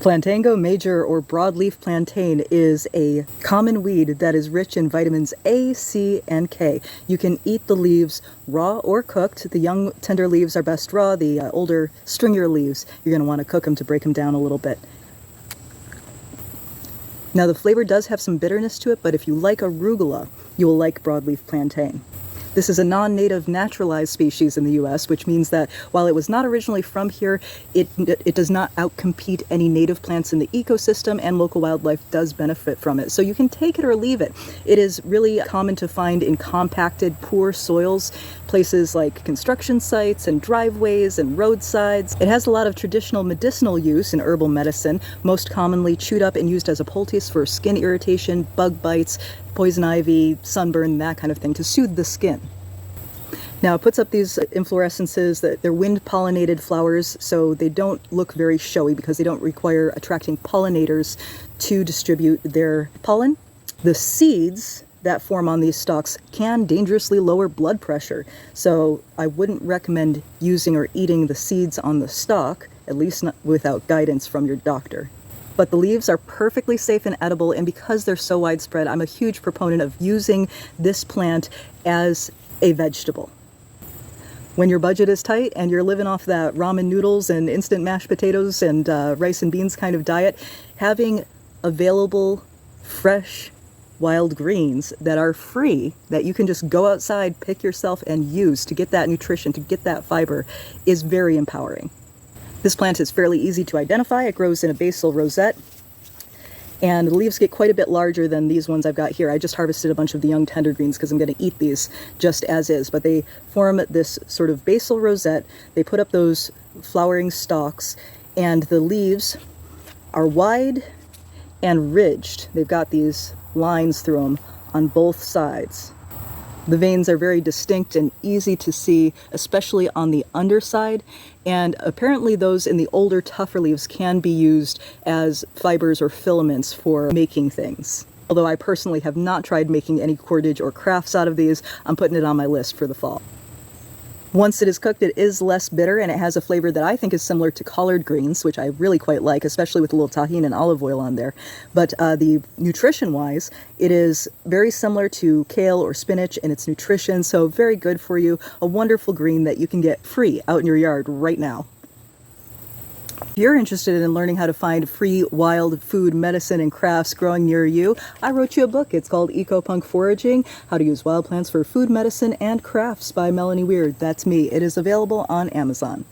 Plantango major or broadleaf plantain is a common weed that is rich in vitamins A, C, and K. You can eat the leaves raw or cooked. The young tender leaves are best raw. The older stringier leaves, you're going to want to cook them to break them down a little bit. Now the flavor does have some bitterness to it, but if you like arugula, you will like broadleaf plantain. This is a non-native naturalized species in the US, which means that while it was not originally from here, it does not outcompete any native plants in the ecosystem, and local wildlife does benefit from it. So you can take it or leave it. It is really common to find in compacted, poor soils, places like construction sites and driveways and roadsides. It has a lot of traditional medicinal use in herbal medicine, most commonly chewed up and used as a poultice for skin irritation, bug bites, poison ivy, sunburn, that kind of thing, to soothe the skin. Now it puts up these inflorescences that they're wind-pollinated flowers, so they don't look very showy because they don't require attracting pollinators to distribute their pollen. The seeds that form on these stalks can dangerously lower blood pressure, so I wouldn't recommend using or eating the seeds on the stalk, at least not without guidance from your doctor. But the leaves are perfectly safe and edible, and because they're so widespread, I'm a huge proponent of using this plant as a vegetable. When your budget is tight and you're living off that ramen noodles and instant mashed potatoes and rice and beans kind of diet, having available fresh wild greens that are free, that you can just go outside, pick yourself, and use to get that nutrition, to get that fiber, is very empowering. This plant is fairly easy to identify. It grows in a basal rosette, and the leaves get quite a bit larger than these ones I've got here. I just harvested a bunch of the young tender greens because I'm going to eat these just as is, but they form this sort of basal rosette. They put up those flowering stalks, and the leaves are wide and ridged. They've got these lines through them on both sides. The veins are very distinct and easy to see, especially on the underside, and apparently those in the older, tougher leaves can be used as fibers or filaments for making things. Although I personally have not tried making any cordage or crafts out of these, I'm putting it on my list for the fall. Once it is cooked, it is less bitter, and it has a flavor that I think is similar to collard greens, which I really quite like, especially with a little tahini and olive oil on there. But the nutrition-wise, it is very similar to kale or spinach in its nutrition, so very good for you. A wonderful green that you can get free out in your yard right now. If you're interested in learning how to find free wild food, medicine, and crafts growing near you, I wrote you a book. It's called Eco-Punk Foraging, How to Use Wild Plants for Food, Medicine, and Crafts by Melanie Weird. That's me. It is available on Amazon.